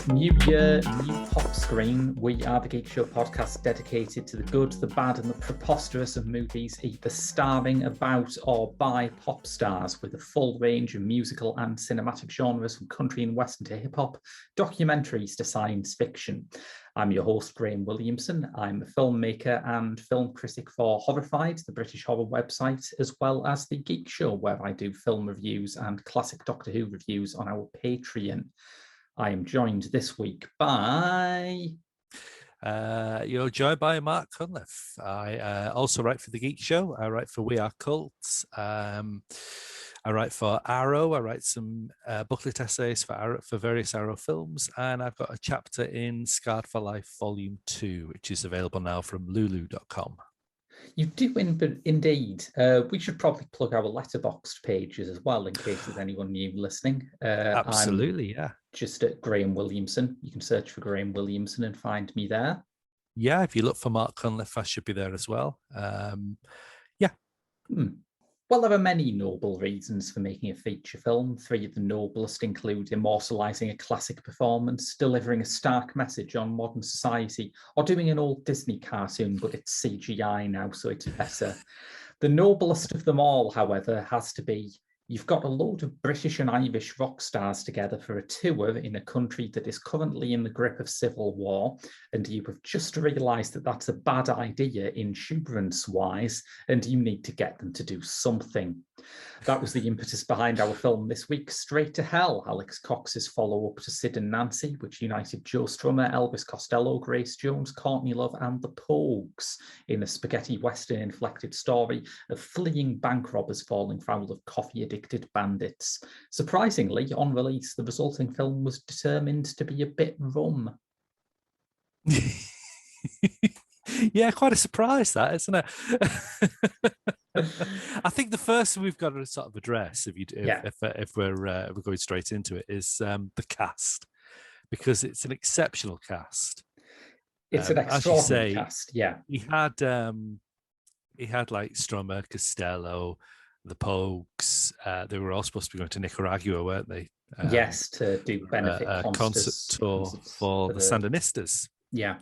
New year, new pop screen. We are the Geek Show podcast dedicated to the good, the bad, and the preposterous of movies, either starring about or by pop stars, with a full range of musical and cinematic genres from country and western to hip hop, documentaries to science fiction. I'm your host, Graham Williamson. I'm a filmmaker and film critic for Horrified, the British horror website, as well as the Geek Show, where I do film reviews and classic Doctor Who reviews on our Patreon. I am joined this week by... You're joined by Mark Cunliffe. I also write for The Geek Show. I write for We Are Cults. I write for Arrow. I write some booklet essays for various Arrow films. And I've got a chapter in Scarred for Life Volume 2, which is available now from lulu.com. You do, indeed. We should probably plug our Letterboxd pages as well, in case there's anyone new listening. Absolutely, yeah. Just at Graham Williamson. You can search for Graham Williamson and find me there. Yeah, if you look for Mark Cunliffe, I should be there as well. Well, there are many noble reasons for making a feature film. 3 of the noblest include immortalising a classic performance, delivering a stark message on modern society, or doing an old Disney cartoon, but it's CGI now, so it's better. The noblest of them all, however, has to be you've got a load of British and Irish rock stars together for a tour in a country that is currently in the grip of civil war, and you have just realised that that's a bad idea insurance-wise, and you need to get them to do something. That was the impetus behind our film this week, Straight to Hell, Alex Cox's follow-up to Sid and Nancy, which united Joe Strummer, Elvis Costello, Grace Jones, Courtney Love, and the Pogues in a spaghetti western-inflected story of fleeing bank robbers falling foul of coffee-addicted bandits. Surprisingly, on release, the resulting film was determined to be a bit rum. Yeah, quite a surprise, that, isn't it? I think the first thing we've got to sort of address, if we're going straight into it, is the cast, because it's an exceptional cast. It's an extraordinary cast. Yeah, he had like Strummer, Costello, the Pogues. They were all supposed to be going to Nicaragua, weren't they? Yes, to do benefit concert tour for the Sandinistas. Yeah.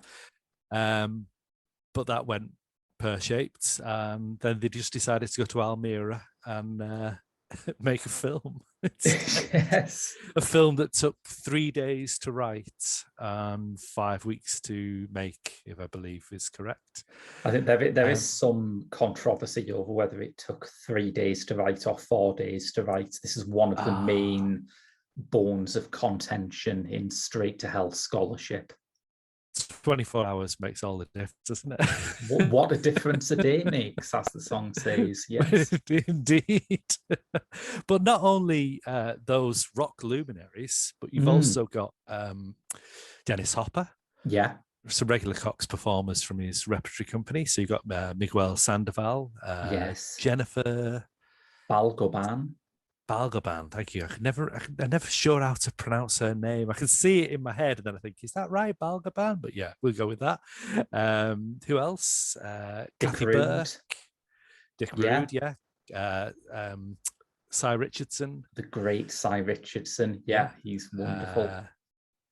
But that went pear-shaped, and then they just decided to go to Almere and make a film. Yes. A film that took 3 days to write and 5 weeks to make, if I believe is correct. I think there is some controversy over whether it took 3 days to write or 4 days to write. This is one of the main bones of contention in Straight to Hell scholarship. 24 hours makes all the difference, doesn't it? What a difference a day makes, as the song says. Yes, indeed. But not only those rock luminaries, but you've also got Dennis Hopper. Yeah. Some regular Cox performers from his repertory company. So you've got Miguel Sandoval, yes, Jennifer Balgoban, thank you. I'm never sure how to pronounce her name. I can see it in my head, and then I think, is that right, Balgoban? But yeah, we'll go with that. Who else? Kathy Burke, Dick Rude, yeah. Cy Richardson, the great Cy Richardson. Yeah, he's wonderful.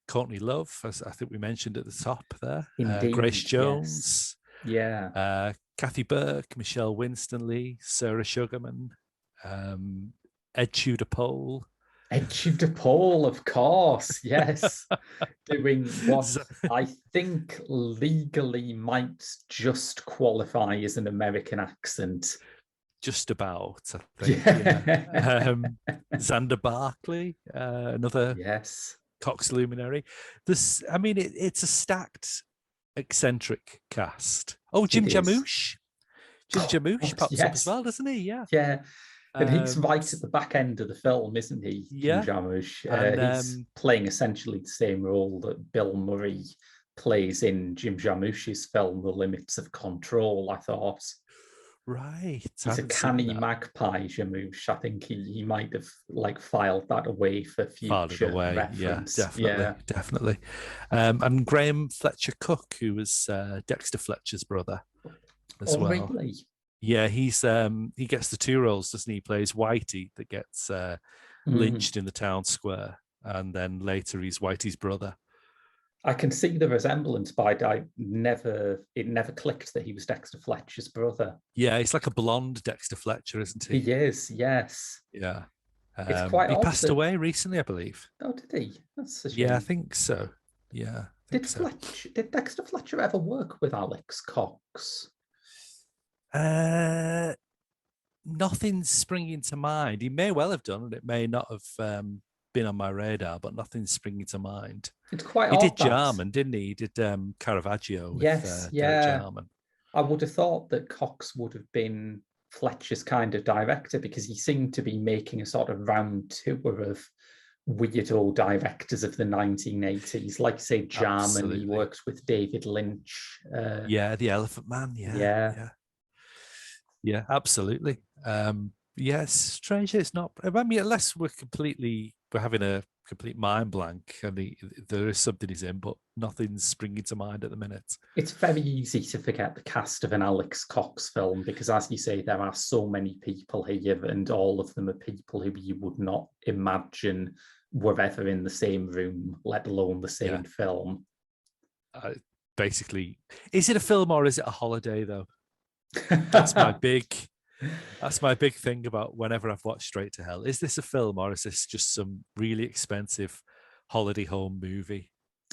Courtney Love, as I think we mentioned at the top there. Indeed, Grace Jones. Yes. Yeah. Kathy Burke, Michelle Winstanley, Sarah Sugarman. Ed Tudor Pole. Ed Tudor Pole, of course, yes. Doing what I think legally might just qualify as an American accent. Just about, I think. Yeah. Xander Barkley, another Cox luminary. It's a stacked, eccentric cast. Oh, Jim Jarmusch. Jarmusch pops up as well, doesn't he? Yeah. Yeah. And he's right at the back end of the film, isn't he, Jim Yeah. Jarmusch? And he's playing essentially the same role that Bill Murray plays in Jim Jarmusch's film, The Limits of Control, I thought. right. He's a canny magpie, Jarmusch. I think he might have like filed that away for future reference. Yeah, definitely. And Graham Fletcher Cook, who was Dexter Fletcher's brother as well. Really? Yeah, he gets the two roles, doesn't he? He plays Whitey that gets lynched in the town square, and then later he's Whitey's brother. I can see the resemblance, but it never clicked that he was Dexter Fletcher's brother. Yeah, he's like a blonde Dexter Fletcher, isn't he? He is, yes. Yeah. It's quite he odd passed away recently, I believe. Oh, did he? That's a shame. Yeah, I think so. Yeah. Did Dexter Fletcher ever work with Alex Cox? Nothing's springing to mind. He may well have done, and it may not have been on my radar, but nothing's springing to mind. It's quite he odd. He did Jarman, didn't he? He did Caravaggio with Jarman. I would have thought that Cox would have been Fletcher's kind of director, because he seemed to be making a sort of round tour of weirdo directors of the 1980s. Like, say, Jarman, Absolutely. He worked with David Lynch. The Elephant Man. Yeah, absolutely. Yes, strange. It's not. I mean, unless we're having a complete mind blank, and there is something he's in, but nothing's springing to mind at the minute. It's very easy to forget the cast of an Alex Cox film, because, as you say, there are so many people here, and all of them are people who you would not imagine were ever in the same room, let alone the same film. Basically, is it a film or is it a holiday, though? That's my big thing about whenever I've watched Straight to Hell. Is this a film or is this just some really expensive holiday home movie?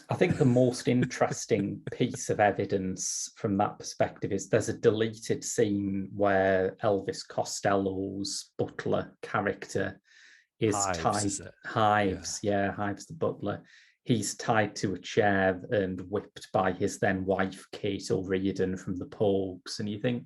I think the most interesting piece of evidence from that perspective is there's a deleted scene where Elvis Costello's butler character is Hives Hives the butler. He's tied to a chair and whipped by his then wife, Kate O'Riordan from the Pogues. And you think,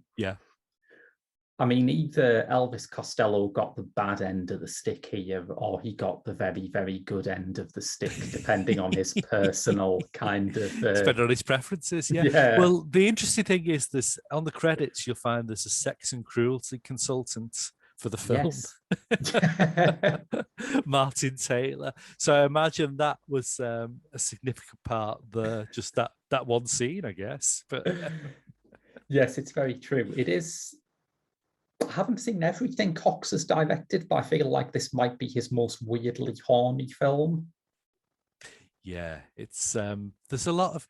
I mean, either Elvis Costello got the bad end of the stick here, or he got the very, very good end of the stick, depending on his personal kind of... depending on his preferences, yeah. Well, the interesting thing is this, on the credits, you'll find there's a sex and cruelty consultant for the film. Yes. Martin Taylor. So I imagine that was a significant part of just that one scene, I guess. But yes, it's very true. It is. I haven't seen everything Cox has directed, but I feel like this might be his most weirdly horny film. Yeah, it's there's a lot of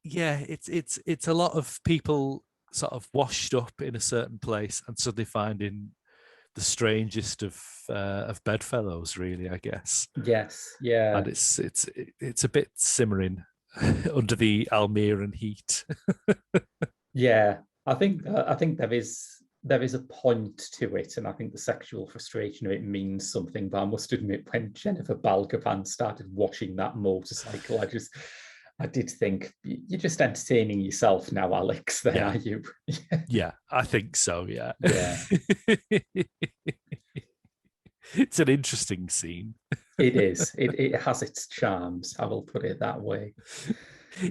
it's a lot of people sort of washed up in a certain place and suddenly finding the strangest of bedfellows, really, I guess. Yes, yeah. And it's a bit simmering under the Almiran heat. Yeah, I think there is a point to it, and I think the sexual frustration of it means something. But I must admit, when Jennifer Balgovan started washing that motorcycle, I did think, you're just entertaining yourself now, Alex, then, are you? Yeah, I think so, yeah. Yeah. It's an interesting scene. It is. It has its charms, I will put it that way.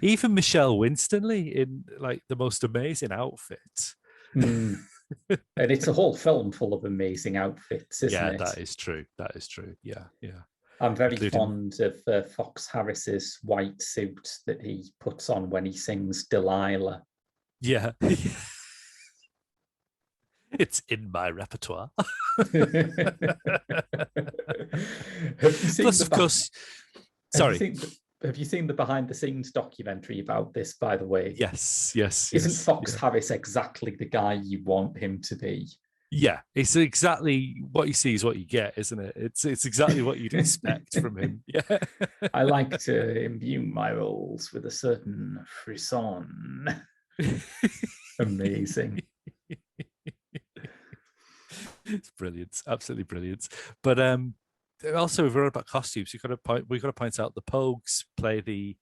Even Michelle Winstanley in, like, the most amazing outfit. And it's a whole film full of amazing outfits, isn't it? Yeah, that is true. Yeah. I'm very fond of Fox Harris's white suit that he puts on when he sings Delilah. Yeah. It's in my repertoire. Plus, of course, sorry. Have you seen the behind-the-scenes documentary about this, by the way? Yes. Isn't Fox Harris exactly the guy you want him to be? Yeah, it's exactly what you see is what you get, isn't it? It's exactly what you'd expect from him. Yeah. I like to imbue my roles with a certain frisson. Amazing. It's brilliant, absolutely brilliant. But also, if we're on about costumes, we've got to point out the Pogues play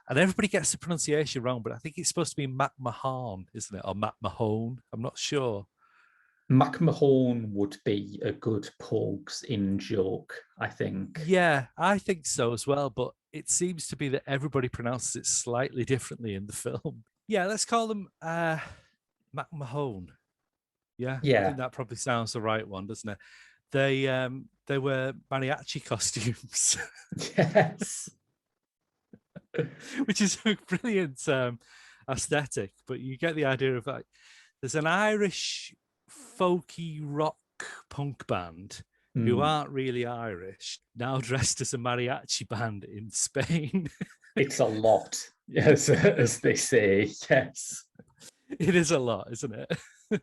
and everybody gets the pronunciation wrong, but I think it's supposed to be Matt Mahon, isn't it, or Matt Mahone? I'm not sure. McMahon would be a good Pogues in joke, I think. Yeah, I think so as well. But it seems to be that everybody pronounces it slightly differently in the film. Yeah, let's call them McMahon. Yeah, I Yeah. think that probably sounds the right one, doesn't it? They were mariachi costumes, Yes. which is a brilliant aesthetic. But you get the idea of like there's an Irish folky rock punk band who aren't really Irish now dressed as a mariachi band in Spain. It's a lot, yes, as they say. Yes. It is a lot, isn't it?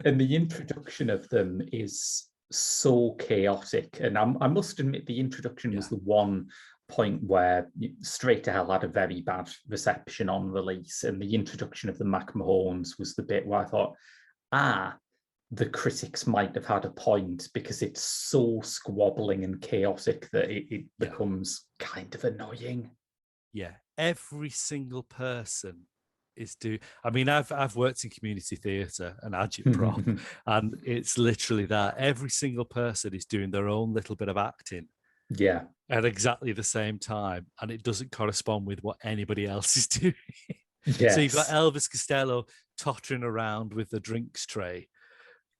And the introduction of them is so chaotic. And I must admit, the introduction was the one point where Straight to Hell had a very bad reception on release. And the introduction of the McMahons was the bit where I thought, the critics might have had a point, because it's so squabbling and chaotic that it becomes kind of annoying. Yeah, every single person is I mean, I've worked in community theatre and agitprop, and it's literally that every single person is doing their own little bit of acting. Yeah. At exactly the same time, and it doesn't correspond with what anybody else is doing. Yes. So you've got Elvis Costello tottering around with the drinks tray,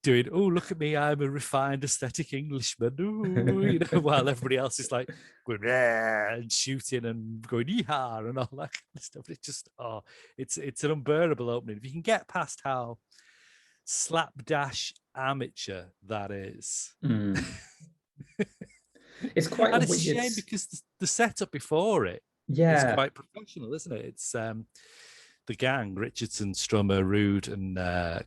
doing, oh, look at me, I'm a refined aesthetic Englishman, ooh, while everybody else is like going and shooting and going yeehaw and all that kind of stuff. It's just, it's an unbearable opening. If you can get past how slapdash amateur that is. It's quite and a it's weird... a shame, because the setup before it is quite professional, isn't it? It's the gang, Richardson, Strummer, Rude, and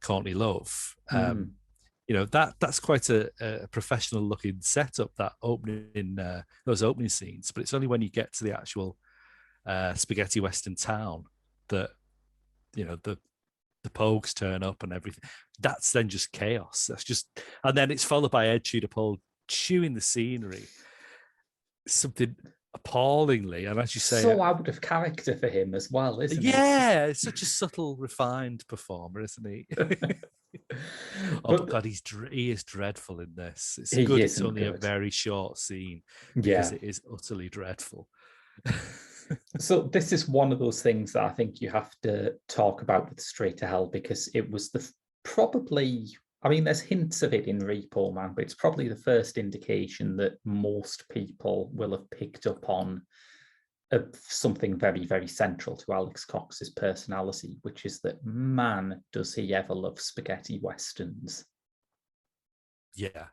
Courtney Love. That's quite a professional looking setup, that opening those opening scenes. But it's only when you get to the actual spaghetti western town that the Pogues turn up and everything. That's then just chaos. And then it's followed by Ed Tudor-Pole chewing the scenery, something appallingly, and as you say, so out of character for him as well, isn't it? Yeah, it's such a subtle, refined performer, isn't he? But God, he is dreadful in this. It's good. It's only a very short scene, because it is utterly dreadful. So this is one of those things that I think you have to talk about with Straight to Hell, because it was probably, I mean, there's hints of it in Repo Man, but it's probably the first indication that most people will have picked up on something very, very central to Alex Cox's personality, which is that, man, does he ever love spaghetti westerns. Yeah.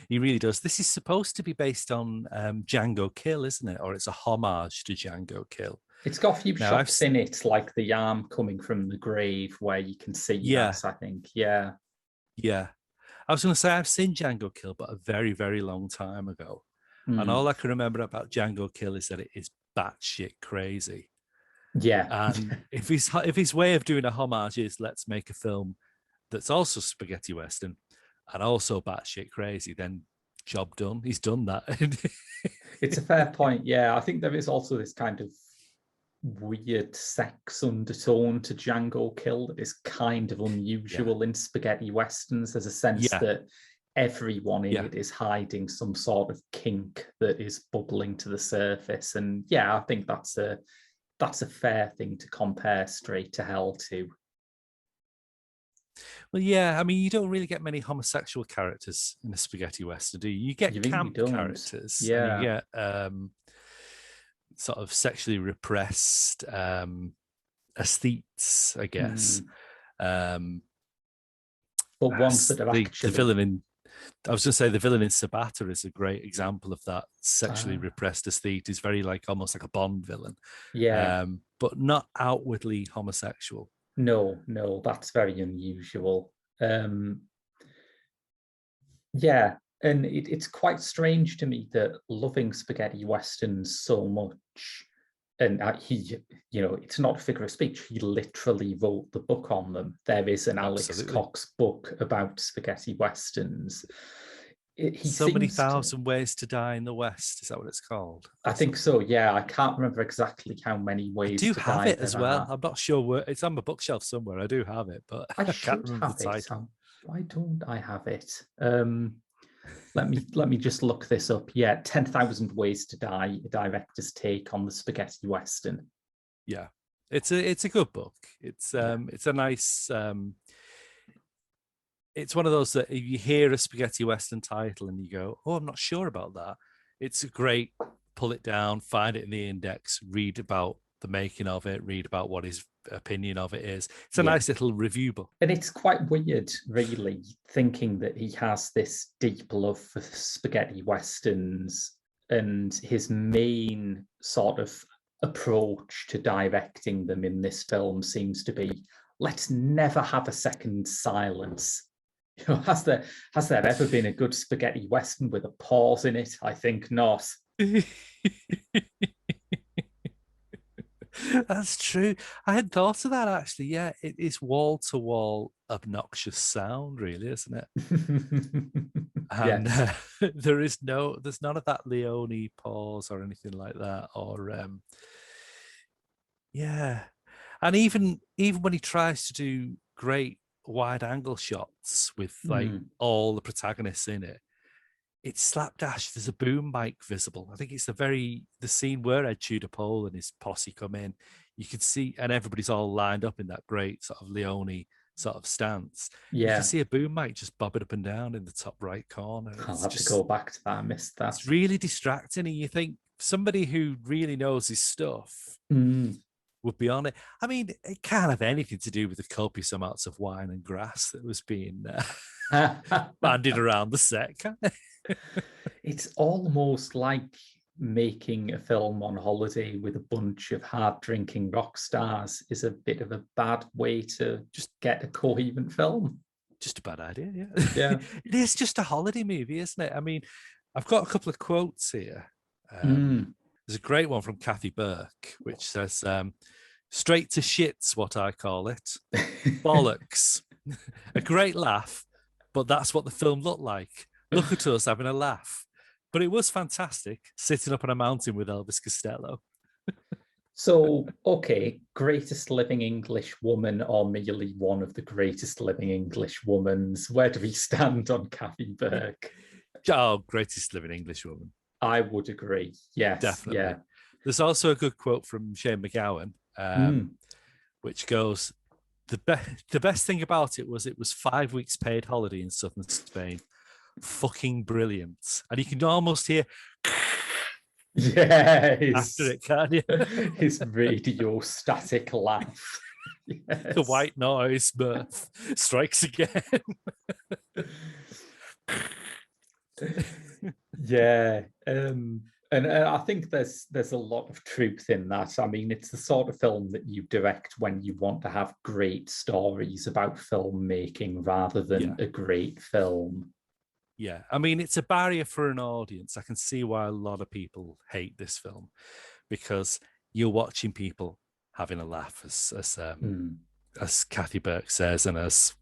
He really does. This is supposed to be based on Django Kill, isn't it? Or it's a homage to Django Kill. It's got a few shots in it, like the arm coming from the grave where you can see that, I think. Yeah. I was going to say, I've seen Django Kill, but a very, very long time ago. And all I can remember about Django Kill is that it is batshit crazy. Yeah. And if his way of doing a homage is, let's make a film that's also spaghetti western and also batshit crazy, then job done. He's done that. It's a fair point. Yeah, I think there is also this kind of weird sex undertone to Django Kill that is kind of unusual in spaghetti westerns. There's a sense that everyone in it is hiding some sort of kink that is bubbling to the surface. And I think that's a fair thing to compare Straight to Hell to. Well, I mean, you don't really get many homosexual characters in a spaghetti western, do you? You get camp characters, and you get sort of sexually repressed aesthetes, I guess. But ones that are actually... the villain in... I was going to say the villain in Sabata is a great example of that sexually repressed aesthete. He's very almost like a Bond villain. But not outwardly homosexual. No, that's very unusual. And it's quite strange to me that loving spaghetti westerns so much, and he, it's not a figure of speech. He literally wrote the book on them. There is an Alex Cox book about spaghetti westerns. He So Many seems to. Thousand Ways to Die in the West. Is that what it's called? I think so. Yeah, I can't remember exactly how many I ways do to have die it there as well. are. I'm not sure where it's on my bookshelf somewhere. I do have it, but I I can't should remember the have it. title. Why don't I have it? Let me just look this up. Yeah, 10,000 Ways to Die, a director's take on the spaghetti western. Yeah, it's a good book. It's Yeah. it's a nice it's one of those that if you hear a spaghetti western title and you go, oh, I'm not sure about that. It's a great pull it down, find it in the index, read about the making of it, read about what his opinion of it is. It's a Yeah. nice little review book. And it's quite weird, really, thinking that he has this deep love for spaghetti westerns, and his main sort of approach to directing them in this film seems to be, let's never have a second silence. You know, has there ever been a good spaghetti western with a pause in it? I think not. That's true. I hadn't thought of that actually. Yeah, it is wall to wall obnoxious sound, really, isn't it? And Yes. there's none of that Leone pause or anything like that. Or yeah, and even when he tries to do great wide angle shots with like all the protagonists in it, it's slapdash. There's a boom mic visible. I think it's the scene where Ed Tudor Pole and his posse come in. You can see, and everybody's all lined up in that great sort of Leone sort of stance. You Yeah. can see a boom mic just bobbing up and down in the top right corner. I'll have to go back to that. I missed that. It's really distracting, and you think somebody who really knows his stuff would be on it. I mean, it can't have anything to do with the copious amounts of wine and grass that was being bandied around the set, can it? It's almost like making a film on holiday with a bunch of hard drinking rock stars is a bit of a bad way to just get a coherent film. Just a bad idea, Yeah. It is just a holiday movie, isn't it? I mean, I've got a couple of quotes here. There's a great one from Kathy Burke, which says, straight to shit's what I call it. Bollocks. A great laugh, but that's what the film looked like. Look at us having a laugh. But it was fantastic, sitting up on a mountain with Elvis Costello. So, okay, greatest living English woman or merely one of the greatest living English womans? Where do we stand on Kathy Burke? Oh, greatest living English woman. I would agree. Yes, definitely. Yeah. There's also a good quote from Shane McGowan, which goes, the best thing about it was 5 weeks paid holiday in southern Spain. Fucking brilliant. And you can almost hear yes after it, can't you? His radio static laugh. Yes. The white noise mirth strikes again. Yeah. And I think there's a lot of truth in that. I mean, it's the sort of film that you direct when you want to have great stories about filmmaking rather than a great film. Yeah, I mean, it's a barrier for an audience. I can see why a lot of people hate this film, because you're watching people having a laugh, as Kathy Burke says, and as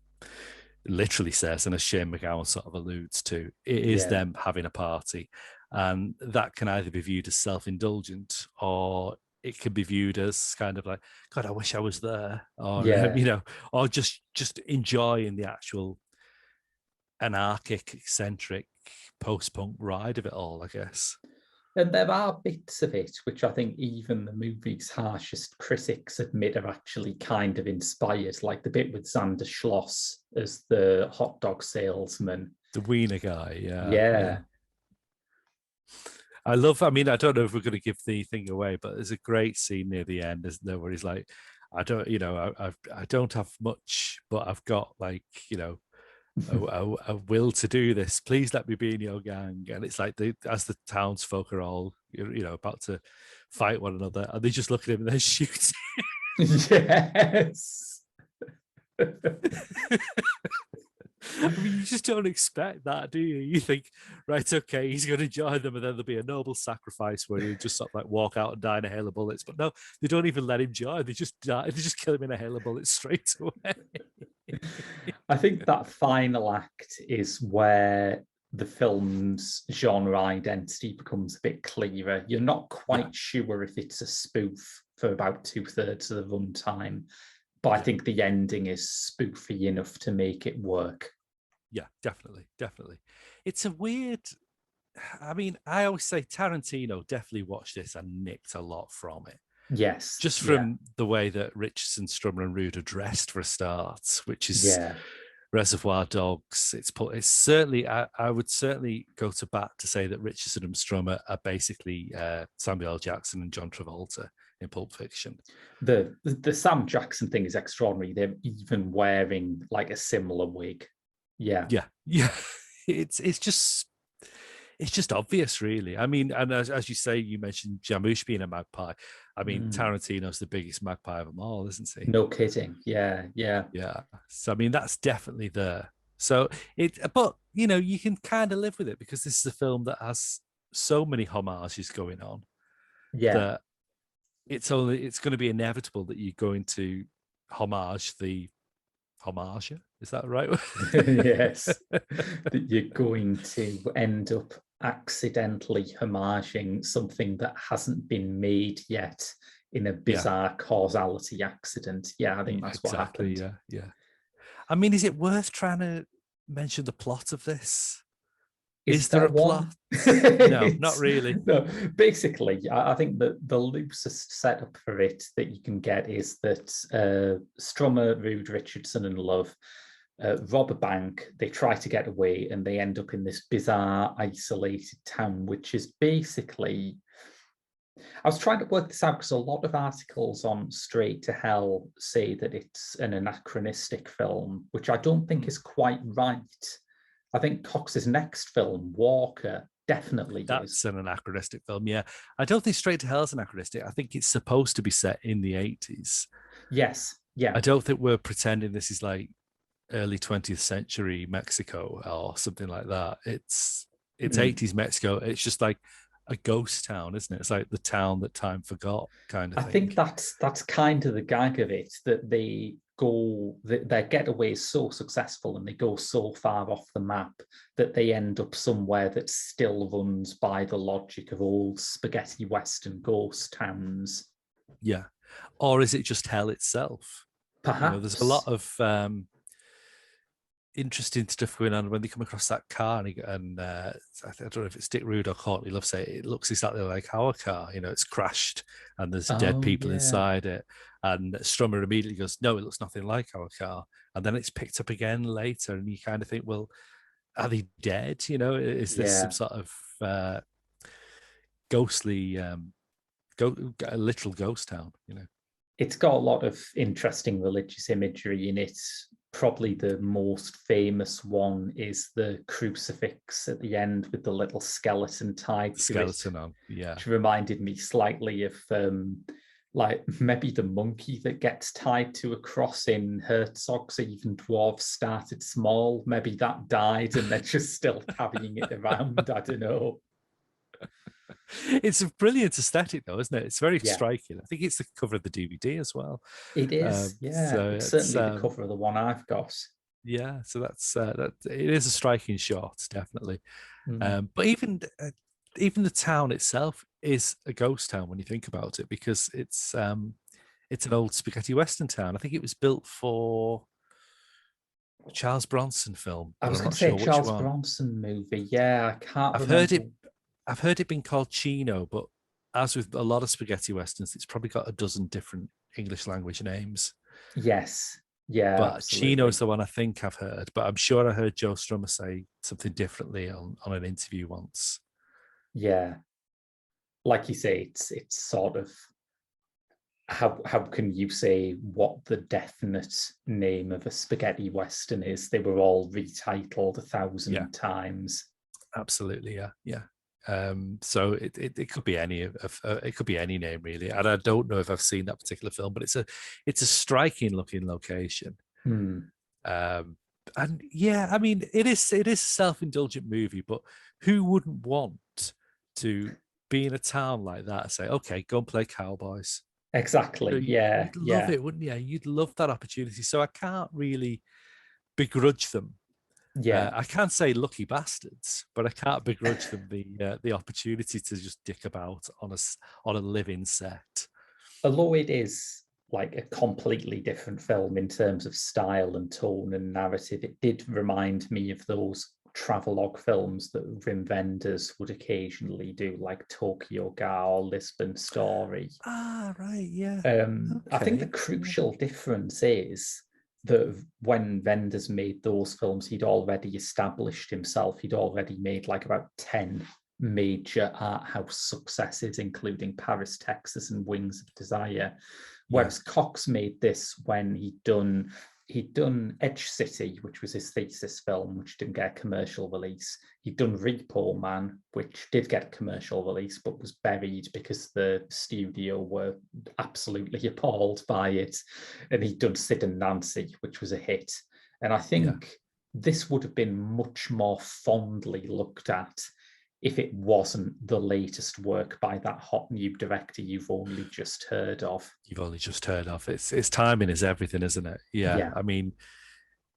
literally says, and as Shane McGowan sort of alludes to. It is them having a party, and that can either be viewed as self-indulgent, or it can be viewed as kind of like, God, I wish I was there, or or just enjoying the actual anarchic, eccentric, post-punk ride of it all, I guess. And there are bits of it which I think even the movie's harshest critics admit are actually kind of inspired, like the bit with Xander Schloss as the hot dog salesman. The wiener guy, Yeah. I don't know if we're going to give the thing away, but there's a great scene near the end, isn't there, where he's like, I don't have much, but I've got a will to do this. Please let me be in your gang. And it's like as the townsfolk are all about to fight one another, and they just look at him and then shoot him. Yes. I mean, you just don't expect that, do you? You think, right, okay, he's going to join them, and then there'll be a noble sacrifice where he'll just sort of like walk out and die in a hail of bullets. But no, they don't even let him join. They just die. They just kill him in a hail of bullets straight away. I think that final act is where the film's genre identity becomes a bit clearer. You're not quite sure if it's a spoof for about 2/3 of the runtime, but I think the ending is spoofy enough to make it work. Yeah, definitely. It's a weird. I mean, I always say Tarantino definitely watched this and nicked a lot from it. Yes. Just from the way that Richardson, Strummer, and Rude are dressed for a start, which is Reservoir Dogs. It's certainly, I would certainly go to bat to say that Richardson and Strummer are basically Samuel L. Jackson and John Travolta in Pulp Fiction. The Sam Jackson thing is extraordinary. They're even wearing like a similar wig. Yeah. It's just obvious, really. I mean, and as you say, you mentioned Jarmusch being a magpie. I mean, Tarantino's the biggest magpie of them all, isn't he? No kidding. Yeah. So I mean, that's definitely there. So but you can kind of live with it because this is a film that has so many homages going on. Yeah. That it's going to be inevitable that you're going to homage the homage. Is that right? Yes. That you're going to end up accidentally homaging something that hasn't been made yet in a bizarre causality accident. Yeah, I think that's what happened. Yeah. I mean, is it worth trying to mention the plot of this? Is there a plot? No, not really. No, basically, I think that the loosest setup for it that you can get is that Strummer, Rude, Richardson, and Love rob a bank. They try to get away, and they end up in this bizarre, isolated town, which is basically. I was trying to work this out because a lot of articles on Straight to Hell say that it's an anachronistic film, which I don't think is quite right. I think Cox's next film, Walker, definitely That's an anachronistic film, yeah. I don't think Straight to Hell is anachronistic. I think it's supposed to be set in the 80s. Yes, yeah. I don't think we're pretending this is like early 20th century Mexico or something like that. It's 80s Mexico. It's just like a ghost town, isn't it? It's like the town that time forgot kind of thing. I think that's kind of the gag of it, that their getaway is so successful and they go so far off the map that they end up somewhere that still runs by the logic of old spaghetti western ghost towns. Yeah. Or is it just hell itself? Perhaps. There's a lot of interesting stuff going on when they come across that car, and I don't know if it's Dick Rude or Courtney Love say it looks exactly like our car. It's crashed and there's dead people inside it, and Strummer immediately goes, no, it looks nothing like our car, and then it's picked up again later, and you kind of think, well, are they dead? Is this some sort of ghostly a literal ghost town? It's got a lot of interesting religious imagery in it. Probably the most famous one is the crucifix at the end with the little skeleton tied to it. On, yeah. Which reminded me slightly of like maybe the monkey that gets tied to a cross in Herzog's Even Dwarves Started Small. Maybe that died and they're just still carrying it around. I don't know. It's a brilliant aesthetic, though, isn't it? It's very striking. I think it's the cover of the DVD as well. It is, So it's certainly the cover of the one I've got. Yeah, so that's it is a striking shot, definitely. But even the town itself is a ghost town when you think about it, because it's an old spaghetti western town. I think it was built for a Charles Bronson film. I was going to say a Charles Bronson movie. Yeah, I can't remember. I've heard it being called Chino, but as with a lot of spaghetti westerns, it's probably got a dozen different English language names. Yes. Yeah. But absolutely. Chino is the one I think I've heard. But I'm sure I heard Joe Strummer say something differently on an interview once. Yeah. Like you say, it's sort of how can you say what the definite name of a spaghetti western is? They were all retitled 1,000 times. Absolutely, yeah. So it could be any it could be any name really, and I don't know if I've seen that particular film, but it's a striking looking location. And yeah, I mean it is a self-indulgent movie, but who wouldn't want to be in a town like that and say, okay, go and play cowboys? Exactly. You'd love it, wouldn't you? You'd love that opportunity. So I can't really begrudge them Yeah. I can't say lucky bastards, but I can't begrudge them the opportunity to just dick about on a living set. Although it is like a completely different film in terms of style and tone and narrative, it did remind me of those travelogue films that Wim Wenders would occasionally do, like Tokyo Ga or Lisbon Story. Ah, right, yeah. I think the Okay. crucial difference is that when Wenders made those films, he'd already established himself. He'd already made like about 10 major art house successes, including Paris, Texas, and Wings of Desire. Whereas Cox made this when he'd done Edge City, which was his thesis film, which didn't get a commercial release. He'd done Repo Man, which did get a commercial release, but was buried because the studio were absolutely appalled by it. And he'd done Sid and Nancy, which was a hit. And I think this would have been much more fondly looked at if it wasn't the latest work by that hot new director you've only just heard of. You've only just heard of. It's timing is everything, isn't it? Yeah. I mean,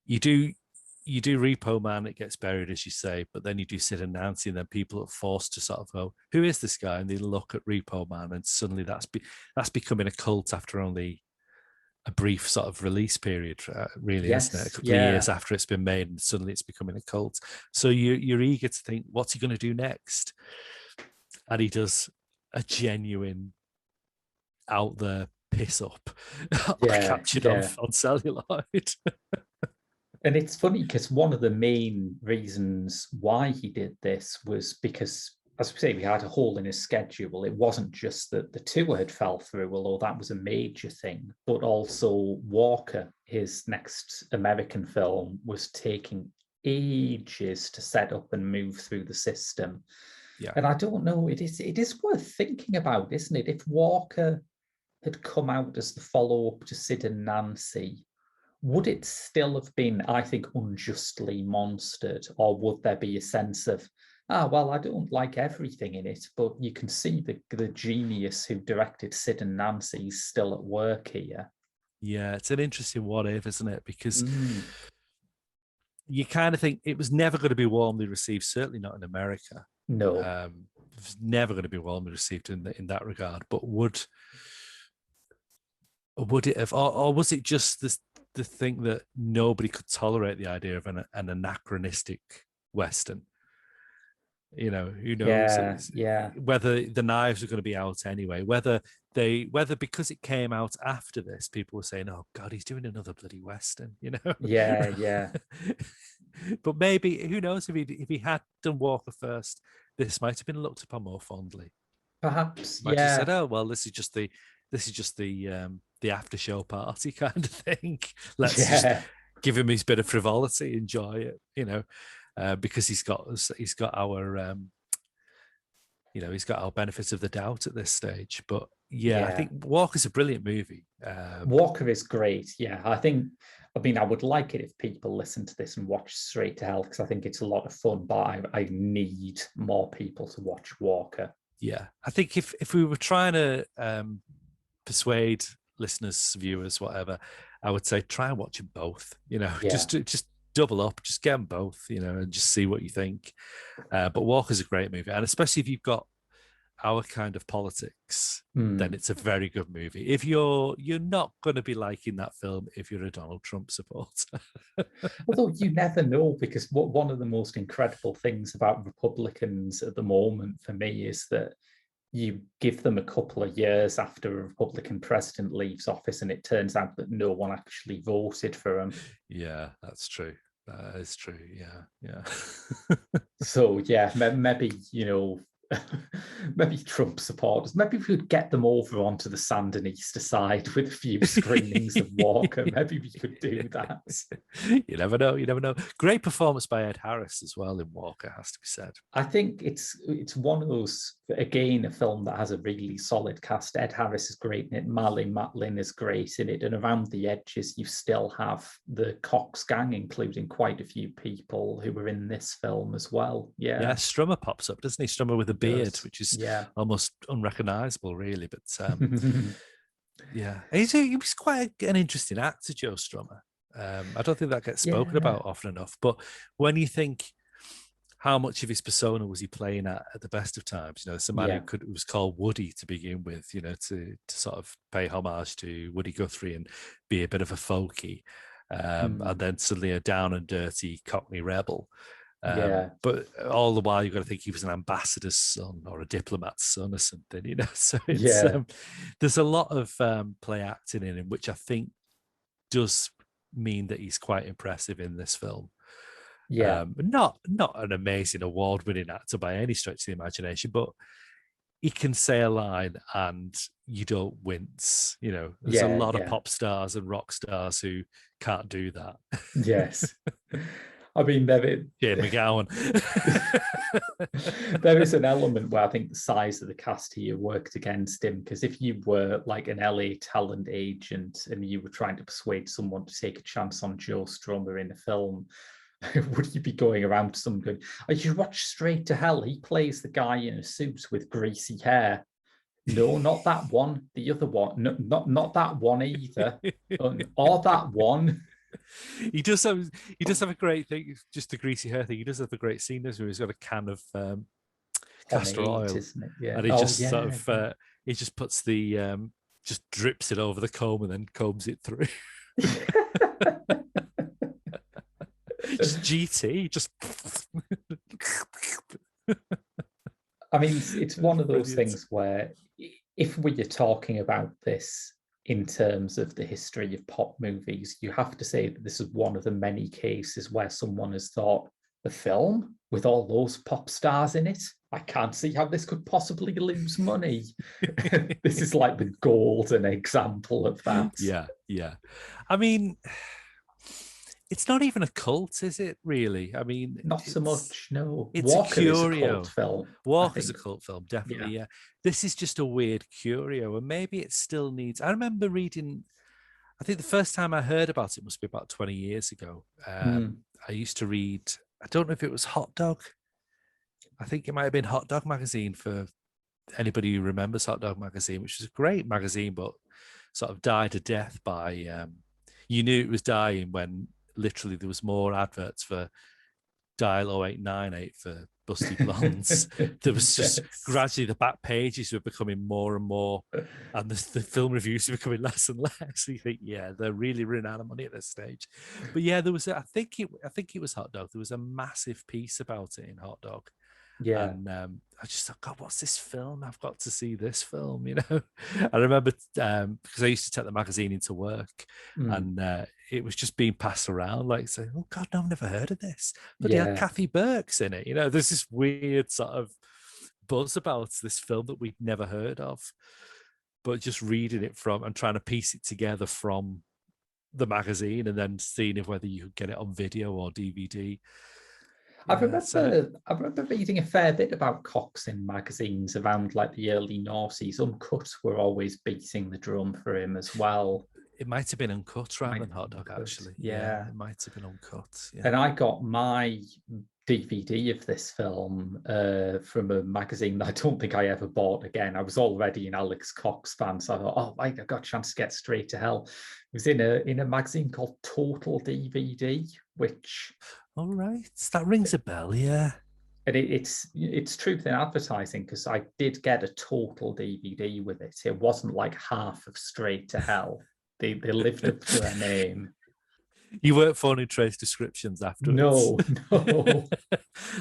you do Repo Man, it gets buried, as you say, but then you do Sid and Nancy, and then people are forced to sort of go, who is this guy? And they look at Repo Man, and suddenly that's becoming a cult after only a brief sort of release period, really, isn't it? A couple of years after it's been made, and suddenly it's becoming a cult. So you're eager to think, what's he going to do next? And he does a genuine out there piss up captured on celluloid. And it's funny because one of the main reasons why he did this was because, as we say, we had a hole in his schedule. It wasn't just that the tour had fell through, although that was a major thing, but also Walker, his next American film, was taking ages to set up and move through the system. Yeah. And I don't know, it is worth thinking about, isn't it? If Walker had come out as the follow-up to Sid and Nancy, would it still have been, I think, unjustly monstered, or would there be a sense of, well, I don't like everything in it, but you can see the genius who directed Sid and Nancy is still at work here? Yeah, it's an interesting what if, isn't it? Because you kind of think it was never going to be warmly received, certainly not in America. No. It was never going to be warmly received in that regard. But would it have, or was it just the thing that nobody could tolerate the idea of an anachronistic Western? You know, who knows? Whether the knives are going to be out anyway, whether because it came out after this, people were saying, "Oh God, he's doing another bloody Western," you know? Yeah. But maybe, who knows, if he had done Walker first, this might have been looked upon more fondly. Perhaps, might have said, "Oh well, this is just the after show party kind of thing. Let's just give him his bit of frivolity, enjoy it, you know." Because he's got our he's got our benefits of the doubt at this stage. But I think Walker's a brilliant movie. Walker is great. I would like it if people listen to this and watch Straight to Hell, because I think it's a lot of fun, but I need more people to watch Walker. Yeah, I think if we were trying to persuade listeners, viewers, whatever, I would say try and watch them both. You know, just double up, just get them both, you know, and just see what you think. But Walker's a great movie, and especially if you've got our kind of politics, then it's a very good movie. If you're not going to be liking that film if you're a Donald Trump supporter. Although you never know, because one of the most incredible things about Republicans at the moment for me is that you give them a couple of years after a Republican president leaves office and it turns out that no one actually voted for him. Yeah, that's true. That is true. Yeah. So maybe, maybe Trump supporters, maybe we could get them over onto the Sandinista side with a few screenings of Walker. Maybe we could do that. You never know. Great performance by Ed Harris as well in Walker, has to be said. I think it's one of those, again, a film that has a really solid cast. Ed Harris is great in it. Marlene Matlin is great in it. And around the edges, you still have the Cox gang, including quite a few people who were in this film as well. Yeah, Strummer pops up, doesn't he? Strummer with a beard, which is almost unrecognizable, really. But he was quite an interesting actor, Joe Strummer. I don't think that gets spoken about often enough. But when you think how much of his persona was he playing at the best of times, you know, it's a man who was called Woody to begin with, you know, to sort of pay homage to Woody Guthrie and be a bit of a folky, and then suddenly a down and dirty Cockney rebel. But all the while you've got to think he was an ambassador's son or a diplomat's son or something, you know. So it's there's a lot of play acting in him, which I think does mean that he's quite impressive in this film. Not an amazing award-winning actor by any stretch of the imagination, but he can say a line and you don't wince. You know, there's a lot of pop stars and rock stars who can't do that. Yes. I mean, Jane McGowan. There is an element where I think the size of the cast here worked against him, because if you were like an LA talent agent and you were trying to persuade someone to take a chance on Joe Strummer in a film, would you be going around to someone going, "Oh, you watch Straight to Hell? He plays the guy in a suit with greasy hair." No, not that one. The other one. No, not that one either. Or that one. He does have a great thing, just the greasy hair thing. He does have a great scene where he's got a can of castor oil, isn't it? Yeah. And he he just puts the just drips it over the comb and then combs it through. Just GT, just. I mean, it's one of those things where if we are talking about this in terms of the history of pop movies, you have to say that this is one of the many cases where someone has thought, the film with all those pop stars in it, I can't see how this could possibly lose money. This is like the golden example of that. Yeah. I mean, it's not even a cult, is it, really? I mean, not so much, no. It's Walker a curio. Is a cult film. Walker's a cult film, definitely, yeah. This is just a weird curio, and maybe it still needs... I remember reading... I think the first time I heard about it must be about 20 years ago. I used to read... I don't know if it was Hot Dog. I think it might have been Hot Dog magazine, for anybody who remembers Hot Dog magazine, which was a great magazine, but sort of died a death by... you knew it was dying when literally there was more adverts for Dial 0898 for Busty Blondes. There was just gradually the back pages were becoming more and more, and the film reviews were becoming less and less. So you think, they're really running out of money at this stage. But there was I think it was Hot Dog. There was a massive piece about it in Hot Dog. Yeah. And I just thought, God, what's this film? I've got to see this film, you know. I remember because I used to take the magazine into work, and it was just being passed around, like saying, "Oh God, no, I've never heard of this." But they had Kathy Burke's in it, you know. There's this weird sort of buzz about this film that we'd never heard of, but just reading it from and trying to piece it together from the magazine, and then seeing if whether you could get it on video or DVD. I remember reading a fair bit about Cox in magazines around like the early noughties. Uncut were always beating the drum for him as well. It might have been Uncut rather than Hot Dog, actually. Yeah, it might have been Uncut. Yeah. And I got my DVD of this film from a magazine that I don't think I ever bought again. I was already an Alex Cox fan, so I thought, oh, I got a chance to get Straight to Hell. It was in a magazine called Total DVD, which... All right, that rings a bell, yeah. And it's truth in advertising, because I did get a Total DVD with it. It wasn't like half of Straight to Hell. They lived up to their name. You weren't phoning Trace descriptions afterwards? No.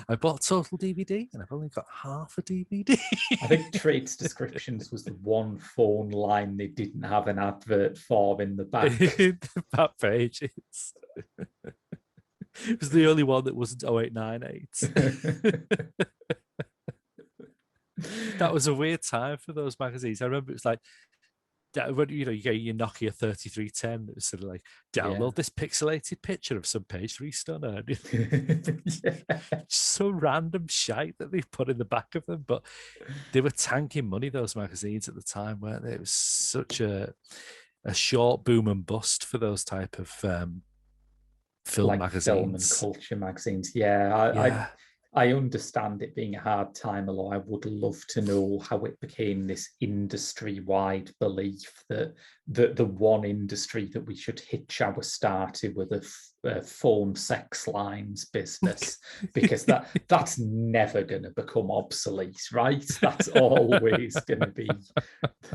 I bought Total DVD and I've only got half a DVD. I think Trace descriptions was the one phone line they didn't have an advert for in the back. The back pages. It was the only one that wasn't 0898. That was a weird time for those magazines. I remember it was like, when you get your Nokia 3310, it was sort of like, download this pixelated picture of some page 3 stunner. So random shite that they put in the back of them, but they were tanking money, those magazines at the time, weren't they? It was such a short boom and bust for those type of film magazines. Film and culture magazines. I understand it being a hard time, although I would love to know how it became this industry-wide belief that the one industry that we should hitch our star to were the phone sex lines business, because that's never going to become obsolete, right? That's always going to be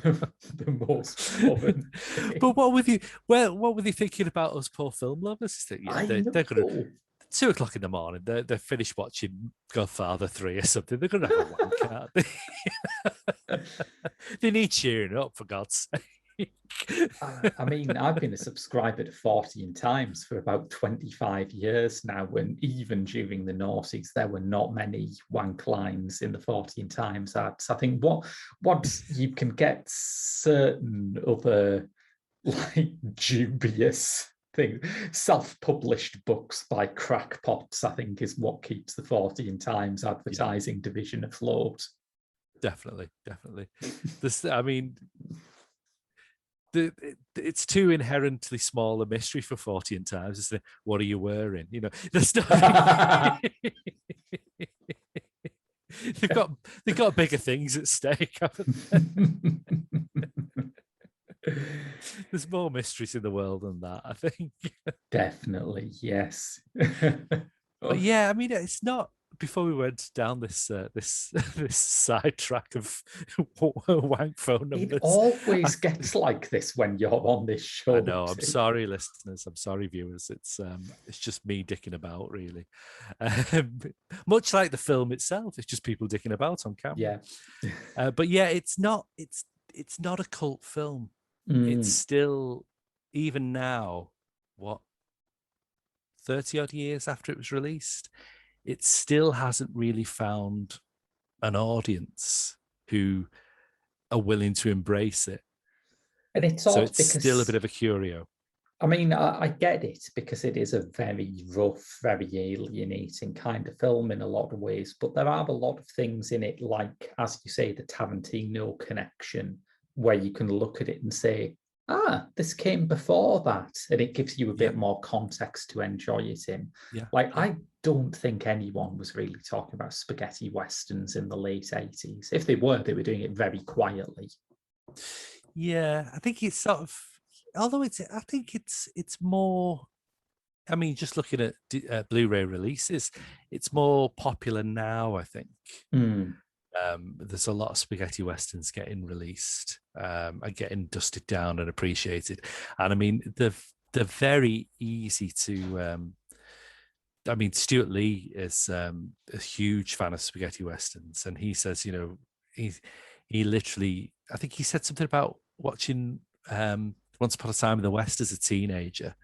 the most common thing. But what were you thinking about us poor film lovers? They're going to 2 o'clock in the morning. They're finished watching Godfather 3 or something. They're going to have a wank, aren't they? They need cheering up, for God's sake. I mean, I've been a subscriber to 14 Times for about 25 years now, and even during the noughties, there were not many wank lines in the 14 Times ads. I think what you can get certain other like dubious things, self-published books by crackpots, I think, is what keeps the 14 Times advertising division afloat. Definitely. I mean, it's too inherently small a mystery for 14 Times, isn't it? What are you wearing? You know, there's nothing. they've got bigger things at stake, haven't they? There's more mysteries in the world than that, I think. Definitely, yes. But yeah, I mean, it's not. Before we went down this this sidetrack of wank phone numbers, it always gets like this when you're on this show. I know. I'm sorry, listeners. I'm sorry, viewers. It's just me dicking about, really. Much like the film itself, it's just people dicking about on camera. Yeah. But yeah, it's not a cult film. It's still, even now, what, 30 odd years after it was released, it still hasn't really found an audience who are willing to embrace it. And it's so it's still a bit of a curio. I mean, I get it, because it is a very rough, very alienating kind of film in a lot of ways, but there are a lot of things in it, like, as you say, the Tarantino connection, where you can look at it and say, this came before that, and it gives you a bit more context to enjoy it in. I don't think anyone was really talking about spaghetti westerns in the late 80s. If they were doing it very quietly. Yeah, I think it's sort of, although I think it's more, I mean, just looking at Blu-ray releases, it's more popular now, I think. There's a lot of spaghetti westerns getting released and getting dusted down and appreciated. And I mean, they're very easy to, I mean, Stuart Lee is a huge fan of spaghetti westerns, and he says, you know, he literally, I think he said something about watching Once Upon a Time in the West as a teenager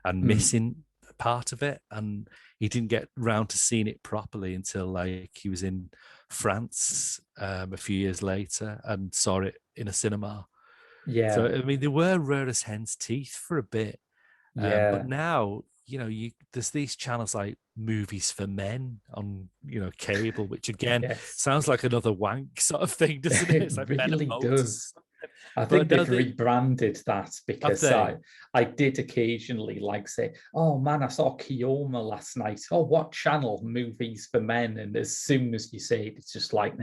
and missing part of it, and he didn't get round to seeing it properly until like he was in France a few years later and saw it in a cinema. So I mean, they were rare as hen's teeth for a bit, but now, you know, there's these channels like Movies for Men on, you know, cable, which again sounds like another wank sort of thing, doesn't it? It's like really does. I think they've rebranded that, because I did occasionally like say, oh man, I saw Kioma last night. Oh, what channel? Movies for Men. And as soon as you say it, it's just like,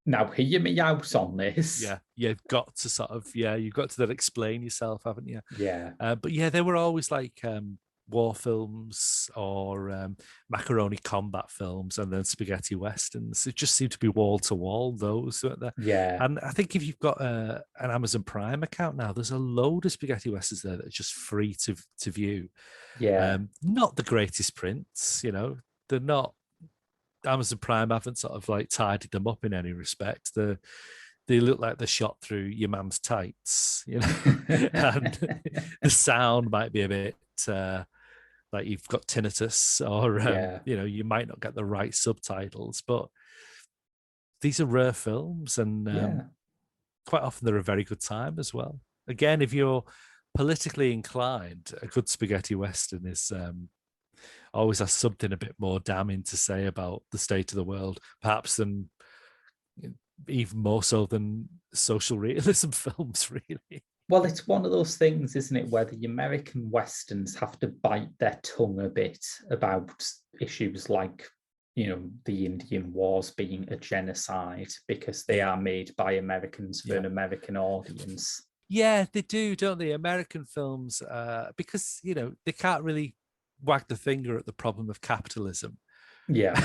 now hear me out on this. Yeah, you've got to sort of, you've got to then explain yourself, haven't you? Yeah. But yeah, they were always like war films or macaroni combat films, and then spaghetti westerns. It just seemed to be wall to wall, those, weren't there? Yeah. And I think if you've got an Amazon Prime account now, there's a load of spaghetti westerns there that are just free to view. Yeah. Not the greatest prints, you know, they're not. Amazon Prime haven't sort of like tidied them up in any respect. They look like they're shot through your mum's tights, you know, and the sound might be a bit like you've got tinnitus, or you know, you might not get the right subtitles. But these are rare films, and quite often they're a very good time as well. Again, if you're politically inclined, a good spaghetti western is always has something a bit more damning to say about the state of the world, perhaps than, even more so than social realism films, really. Well, it's one of those things, isn't it, where the American westerns have to bite their tongue a bit about issues like the Indian Wars being a genocide because they are made by Americans for an American audience. Yeah, they do, don't they? American films, because, they can't really wag the finger at the problem of capitalism. Yeah.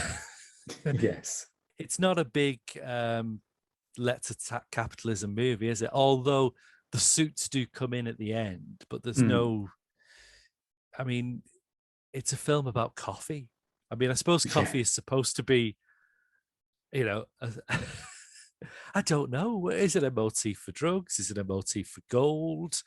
Yes. It's not a big let's attack capitalism movie, is it? Although the suits do come in at the end, but there's no, I mean, it's a film about coffee. I mean, I suppose coffee is supposed to be, I don't know. Is it a motif for drugs? Is it a motif for gold?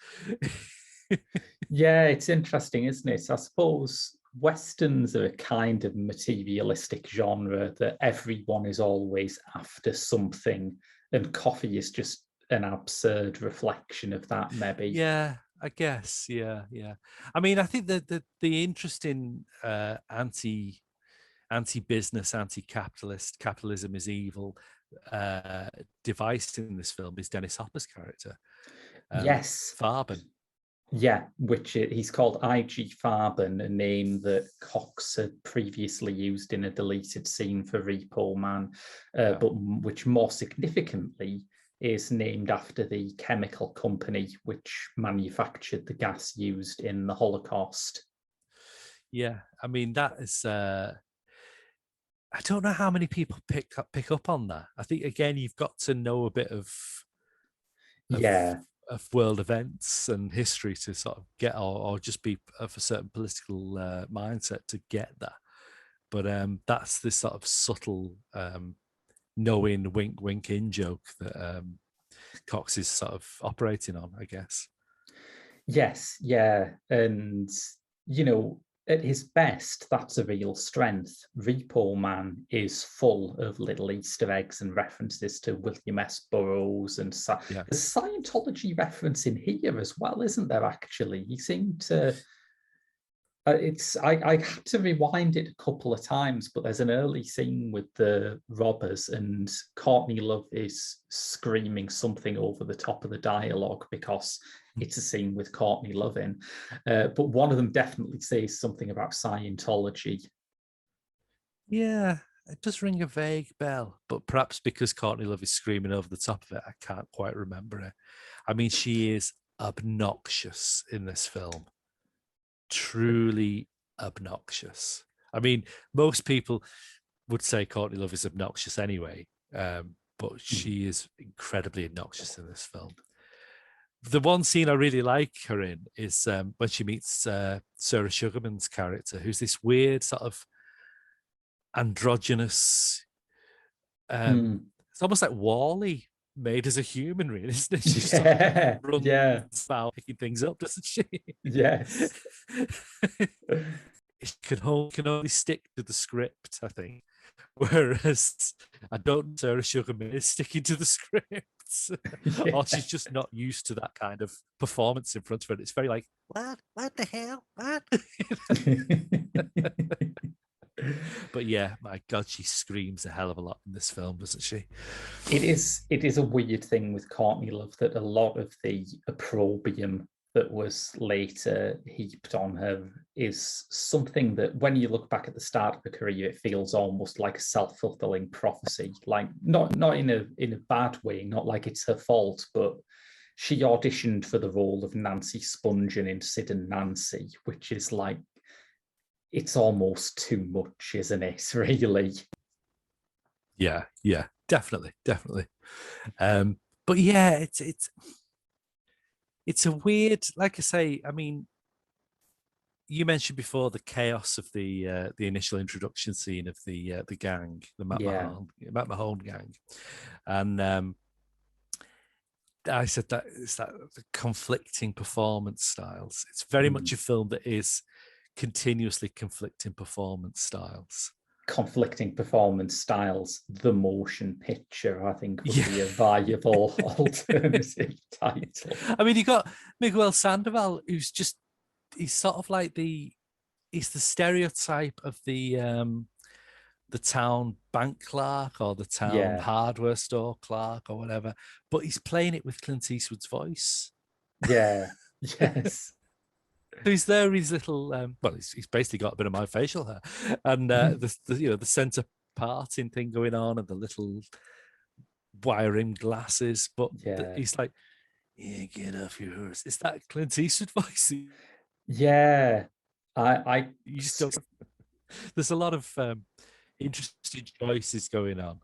Yeah, it's interesting, isn't it? I suppose Westerns are a kind of materialistic genre that everyone is always after something, and coffee is just an absurd reflection of that, maybe. Yeah, I guess. Yeah. I mean, I think that the interesting anti-business, anti-capitalist, capitalism is evil device in this film is Dennis Hopper's character. Yes. Farben. Yeah, which he's called I.G. Farben, a name that Cox had previously used in a deleted scene for Repo Man, but which more significantly is named after the chemical company which manufactured the gas used in the Holocaust. Yeah, I mean, that is... I don't know how many people pick up on that. I think, again, you've got to know a bit of world events and history to sort of get, or just be of a certain political mindset to get that. But that's this sort of subtle knowing wink wink in joke that Cox is sort of operating on, I guess. Yes, yeah. And at his best, that's a real strength. Repo Man is full of little Easter eggs and references to William S. Burroughs, and there's a Scientology reference in here as well, isn't there? Actually, he seemed to. I had to rewind it a couple of times, but there's an early scene with the robbers, and Courtney Love is screaming something over the top of the dialogue because it's a scene with Courtney Love in. But one of them definitely says something about Scientology. Yeah, it does ring a vague bell, but perhaps because Courtney Love is screaming over the top of it, I can't quite remember it. I mean, she is obnoxious in this film. Truly obnoxious. I mean, most people would say Courtney Love is obnoxious anyway, but she is incredibly obnoxious in this film. The one scene I really like her in is when she meets Sarah Sugarman's character, who's this weird sort of androgynous. It's almost like Wall-E made as a human, really, isn't it? She sort of runs about picking things up, doesn't she? Yes. It can only stick to the script, I think. Whereas I don't know Sarah Sugarman is sticking to the script. Or she's just not used to that kind of performance in front of her. It's very like, what the hell? What? But yeah, my God, she screams a hell of a lot in this film, doesn't she? It is a weird thing with Courtney Love that a lot of the opprobrium that was later heaped on her is something that when you look back at the start of her career, it feels almost like a self-fulfilling prophecy. Like not in a bad way, not like it's her fault, but she auditioned for the role of Nancy Spungen in Sid and Nancy, which is like, it's almost too much, isn't it, really? Yeah, definitely. But yeah, it's a weird, like I say, I mean, you mentioned before the chaos of the initial introduction scene of the gang, the Matt Mahone gang, and I said that it's that the conflicting performance styles. It's very much a film that is continuously conflicting performance styles. Conflicting performance styles, the motion picture, I think, would be a viable alternative title. I mean, you got Miguel Sandoval, who's just, he's sort of like he's the stereotype of the town bank clerk or the town hardware store clerk or whatever, but he's playing it with Clint Eastwood's voice. Yeah, yes. So he's there, his little, well, he's basically got a bit of my facial hair, and the centre parting thing going on, and the little wire-rimmed glasses. But Yeah. he's like, "Yeah, get off your horse." Is that Clint Eastwood voice? Yeah. I You just don't. There's a lot of interesting choices going on.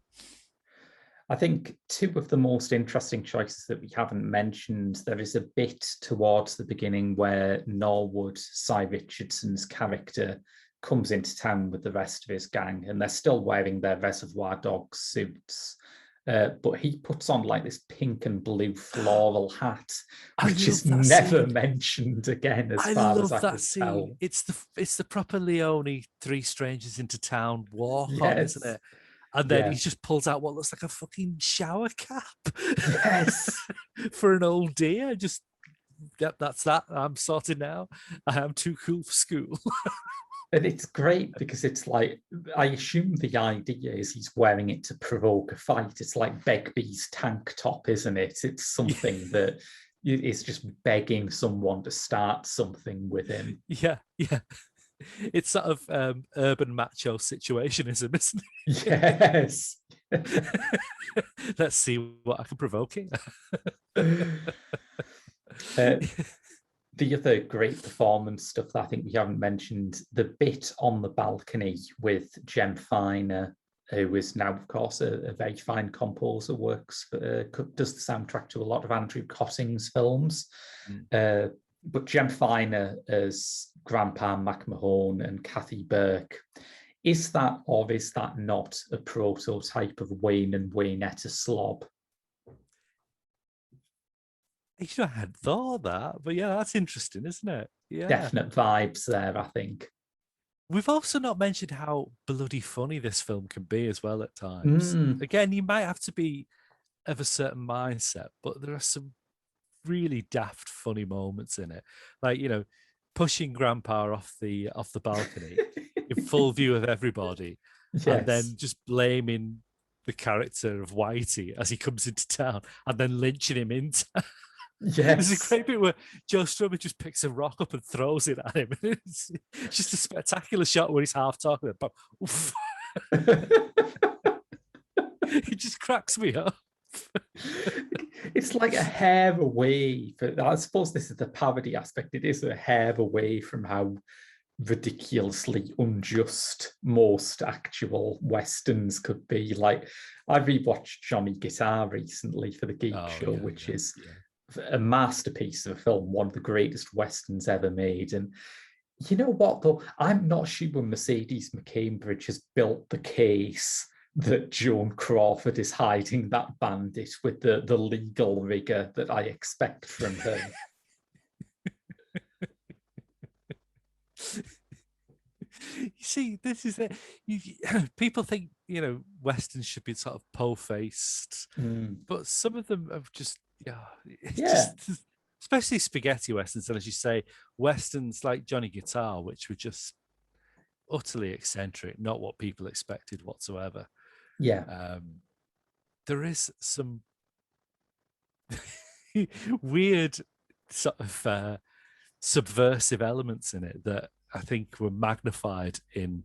I think two of the most interesting choices that we haven't mentioned, there is a bit towards the beginning where Norwood, Cy Richardson's character, comes into town with the rest of his gang, and they're still wearing their Reservoir Dogs suits. But he puts on like this pink and blue floral hat, which is never mentioned again, as far as I could tell. It's the proper Leone Three Strangers into Town walk on, isn't it? And then he just pulls out what looks like a fucking shower cap. Yes. For an old deer. Just, yep, that's that. I'm sorted now. I am too cool for school. And it's great because it's like, I assume the idea is he's wearing it to provoke a fight. It's like Begbie's tank top, isn't it? It's something that is just begging someone to start something with him. Yeah. It's sort of urban macho situationism, isn't it? Yes. Let's see what I can provoke here. The other great performance stuff that I think we haven't mentioned, the bit on the balcony with Jem Finer, who is now, of course, a very fine composer, works for, does the soundtrack to a lot of Andrew Cotting's films. But Jem Finer as Grandpa McMahon and Kathy Burke, is that or is that not a prototype of Wayne and Waynetta Slob? I hadn't thought that, but yeah, that's interesting, isn't it? Yeah, definite vibes there, I think. We've also not mentioned how bloody funny this film can be as well at times. Again, you might have to be of a certain mindset, but there are some really daft funny moments in it, like pushing Grandpa off the balcony in full view of everybody, and then just blaming the character of Whitey as he comes into town, and then lynching him in town. Yes. There's a great bit where Joe Strummer just picks a rock up and throws it at him. It's just a spectacular shot where he's half talking about, oof. It just cracks me up. It's like a hair away. I suppose this is the parody aspect. It is a hair away from how ridiculously unjust most actual Westerns could be. Like, I rewatched Johnny Guitar recently for the Geek show, which is a masterpiece of a film, one of the greatest Westerns ever made. And you know what, though? I'm not sure Mercedes McCambridge has built the case that Joan Crawford is hiding that bandit with the legal rigor that I expect from her. You see, this is it. People think, Westerns should be sort of po-faced, but some of them have just, just, especially spaghetti Westerns, and as you say, Westerns like Johnny Guitar, which were just utterly eccentric, not what people expected whatsoever. There is some weird sort of subversive elements in it that I think were magnified in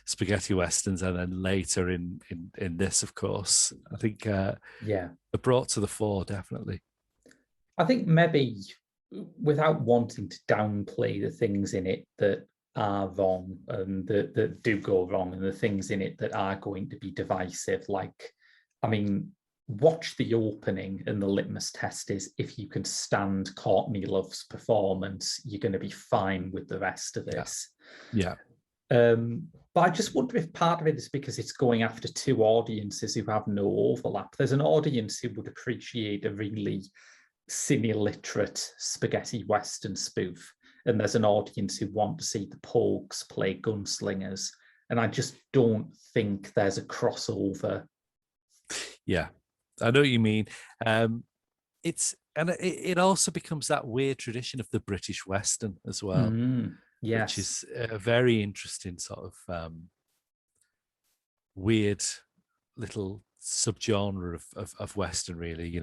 spaghetti Westerns, and then later in this, of course. I think they're brought to the fore, definitely. I think maybe without wanting to downplay the things in it that are wrong and that do go wrong, and the things in it that are going to be divisive, like, I mean, watch the opening and the litmus test is if you can stand Courtney Love's performance, you're going to be fine with the rest of this. But I just wonder if part of it is because it's going after two audiences who have no overlap. There's an audience who would appreciate a really cine-literate spaghetti Western spoof, and there's an audience who want to see the Pogues play gunslingers. And I just don't think there's a crossover. Yeah, I know what you mean. It also becomes that weird tradition of the British Western as well, which is a very interesting sort of weird little subgenre of Western, really,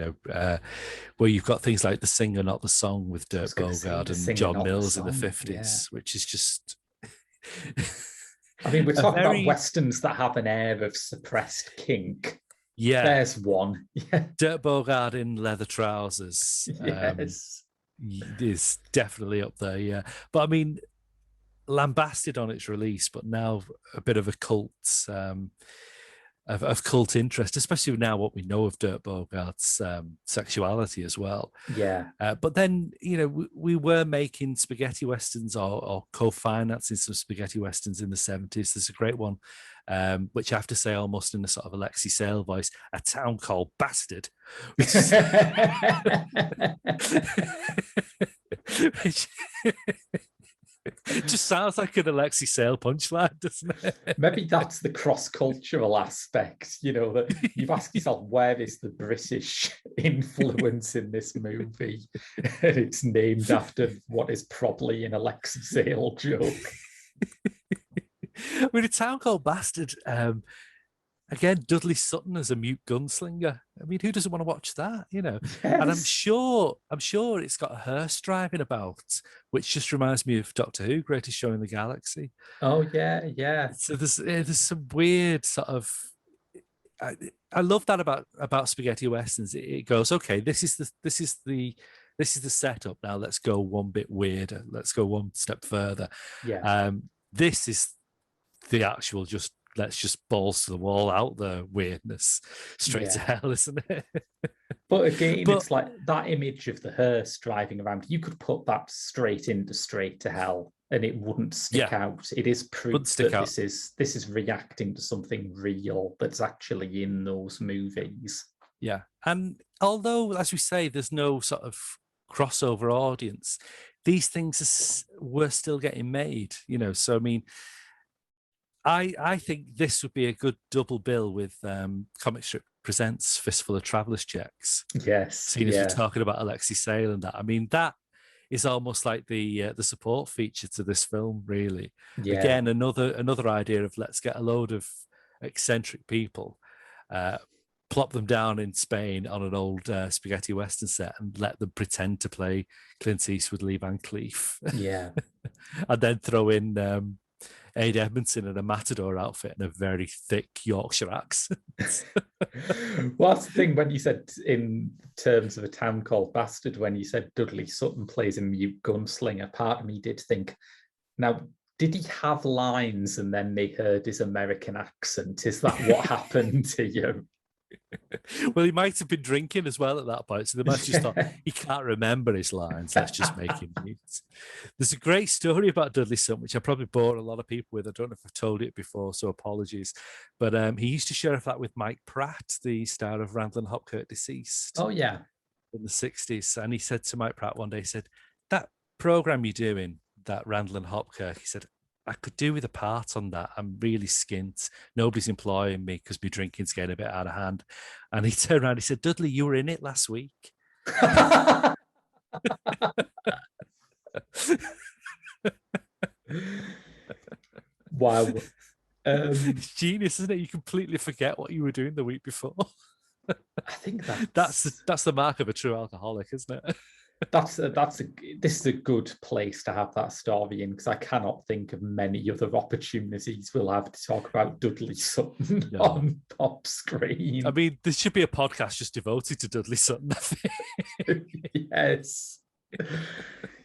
where you've got things like The Singer, Not the Song with Dirk Bogarde and John Mills in the 50s, which is just... I mean, we're talking about Westerns that have an air of suppressed kink. Yeah. There's one. Yeah. Dirk Bogarde in leather trousers is definitely up there, yeah. But I mean, lambasted on its release, but now a bit of a cult... Of cult interest, especially now what we know of Dirk Bogarde's sexuality as well. Yeah. But then, we were making spaghetti westerns or co-financing some spaghetti westerns in the 70s. There's a great one, which I have to say almost in a sort of Alexei Sayle voice, A Town Called Bastard. Which is... It just sounds like an Alexei Sayle punchline, doesn't it? Maybe that's the cross-cultural aspect, that you've asked yourself, where is the British influence in this movie? And it's named after what is probably an Alexei Sayle joke. I mean, A Town Called Bastard, again, Dudley Sutton as a mute gunslinger. I mean, who doesn't want to watch that, Yes. And I'm sure it's got a hearse driving about, which just reminds me of Doctor Who, Greatest Show in the Galaxy. Oh, yeah. So there's some weird sort of... I love that about spaghetti westerns. It goes, okay, this is the setup. Now let's go one bit weirder. Let's go one step further. Yeah. This is the actual just... let's just balls to the wall out the weirdness straight to hell, isn't it? But again, it's like that image of the hearse driving around. You could put that straight into Straight to Hell and it wouldn't stick out. It is proof that this is reacting to something real that's actually in those movies. Yeah. And although, as we say, there's no sort of crossover audience, these things were still getting made, So, I mean, I think this would be a good double bill with Comic Strip Presents Fistful of Traveller's Checks. Yes. Seeing as we're talking about Alexei Sayle and that. I mean, that is almost like the support feature to this film, really. Yeah. Again, another idea of let's get a load of eccentric people, plop them down in Spain on an old spaghetti western set and let them pretend to play Clint Eastwood, Lee Van Cleef. Yeah. And then throw in... Aid Edmondson in a matador outfit and a very thick Yorkshire accent. Well, that's the thing when you said in terms of A Town Called Bastard, when you said Dudley Sutton plays a mute gunslinger, part of me did think, now, did he have lines and then they heard his American accent? Is that what happened to you? Well, he might have been drinking as well at that point, so they might have just thought, he can't remember his lines, let's just make him mute. There's a great story about Dudley Sutton, which I probably bored a lot of people with. I don't know if I've told it before, so apologies. But he used to share a flat with Mike Pratt, the star of Randall and Hopkirk Deceased. Oh, yeah. In the 60s. And he said to Mike Pratt one day, he said, that programme you're doing, that Randall and Hopkirk, he said, I could do with a part on that. I'm really skint. Nobody's employing me because my drinking's getting a bit out of hand. And he turned around, he said, Dudley, you were in it last week. Wow. It's genius, isn't it? You completely forget what you were doing the week before. I think that's the mark of a true alcoholic, isn't it? This is a good place to have that story in, because I cannot think of many other opportunities we'll have to talk about Dudley Sutton on pop screen. I mean, there should be a podcast just devoted to Dudley Sutton, I think.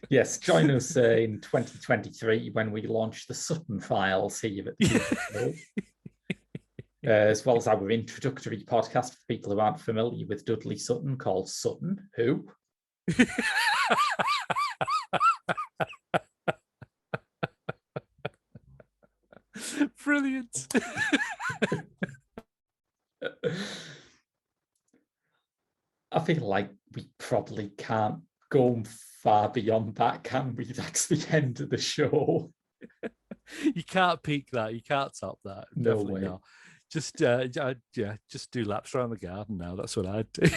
Yes, join us in 2023 when we launch the Sutton Files here at the as well as our introductory podcast for people who aren't familiar with Dudley Sutton, called Sutton Who. Brilliant. I feel like we probably can't go far beyond that, can we? That's the end of the show. You can't peak that. You can't top that. No Definitely way. not. Just just do laps around the garden now. That's what I'd do.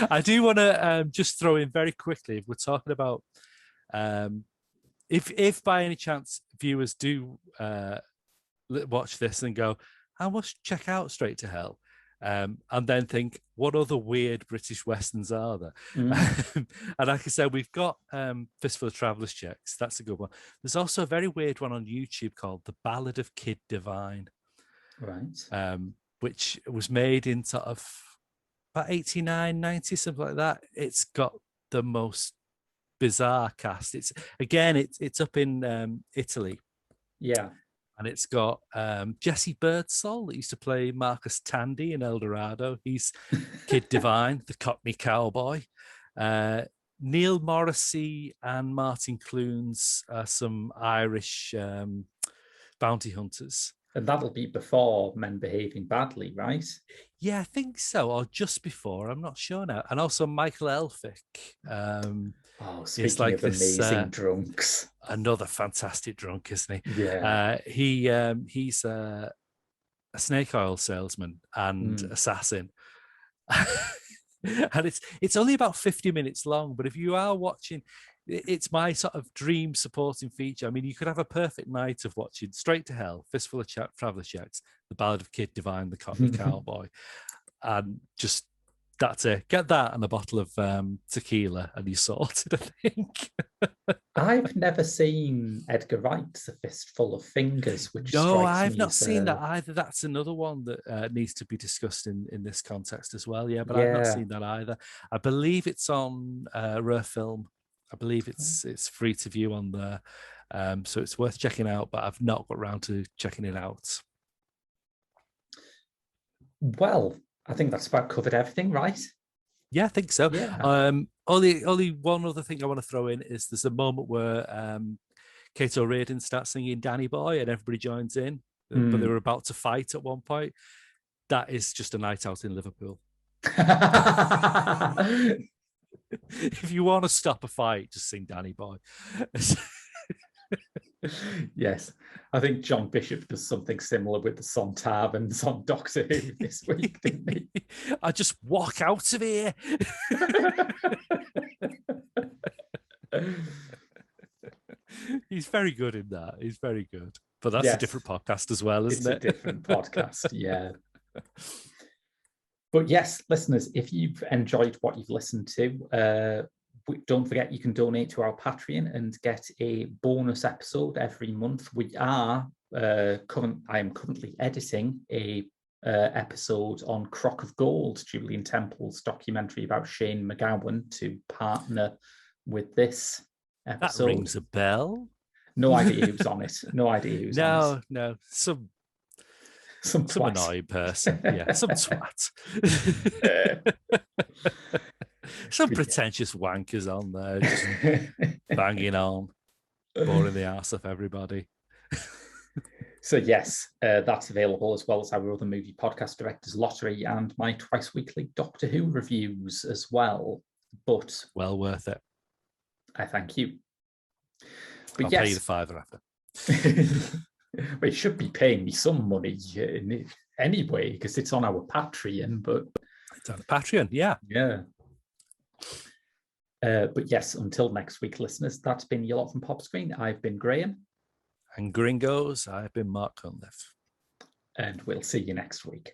I do want to just throw in very quickly, if we're talking about if by any chance viewers do watch this and go, I must check out Straight to Hell. And then think, what other weird British westerns are there? And like I said, we've got Fistful of Traveller's Checks. That's a good one. There's also a very weird one on YouTube called The Ballad of Kid Divine, right? Which was made in sort of about 89, 90, something like that. It's got the most bizarre cast. It's up in Italy. Yeah. And it's got Jesse Birdsall that used to play Marcus Tandy in El Dorado. He's Kid Divine, the Cockney cowboy. Neil Morrissey and Martin Clunes are some Irish bounty hunters. And that'll be before Men Behaving Badly, right? Yeah, I think so, or just before. I'm not sure now. And also Michael Elphick. Speaking of amazing drunks. Another fantastic drunk, isn't he? Yeah. He's a snake oil salesman and assassin. And it's only about 50 minutes long, but if you are watching, it's my sort of dream supporting feature. I mean, you could have a perfect night of watching Straight to Hell, Fistful of Traveller Checks, The Ballad of Kid Divine, The Cockney Cowboy, and just that's it. Get that and a bottle of tequila and you're sorted, I think. I've never seen Edgar Wright's A Fistful of Fingers, which I've not seen that either. That's another one that needs to be discussed in this context as well. Yeah, but I've not seen that either. I believe it's on Rare Film. I believe it's free to view on there. So it's worth checking out, but I've not got around to checking it out. Well, I think that's about covered everything, right? Yeah, I think so. Yeah. Only one other thing I want to throw in is there's a moment where Kate O'Riordan starts singing Danny Boy and everybody joins in, but they were about to fight at one point. That is just a night out in Liverpool. If you want to stop a fight, just sing Danny Boy. Yes, I think John Bishop does something similar with the Sontarans on Doctor Who this week, didn't he? I just walk out of here. He's very good in that. He's very good. But that's a different podcast as well, isn't it? It's a different podcast, yeah. But yes, listeners, if you've enjoyed what you've listened to, don't forget you can donate to our Patreon and get a bonus episode every month. I am currently editing a episode on Crock of Gold, Julian Temple's documentary about Shane McGowan, to partner with this episode. That rings a bell. No idea who's on it. No idea who's on it. No. Some twat. annoying person. Yeah, some twat. Some pretentious wankers on there, just banging on, boring the arse off everybody. So yes, that's available, as well as our other movie podcast, Director's Lottery, and my twice weekly Doctor Who reviews as well. But well worth it. I thank you. But I'll pay you the £5 after. Well, you should be paying me some money anyway, because it's on our Patreon. But it's on the Patreon, yeah. But yes, until next week, listeners, that's been Your Lot from Pop Screen. I've been Graham. And Gringos, I've been Mark Cunliffe. And we'll see you next week.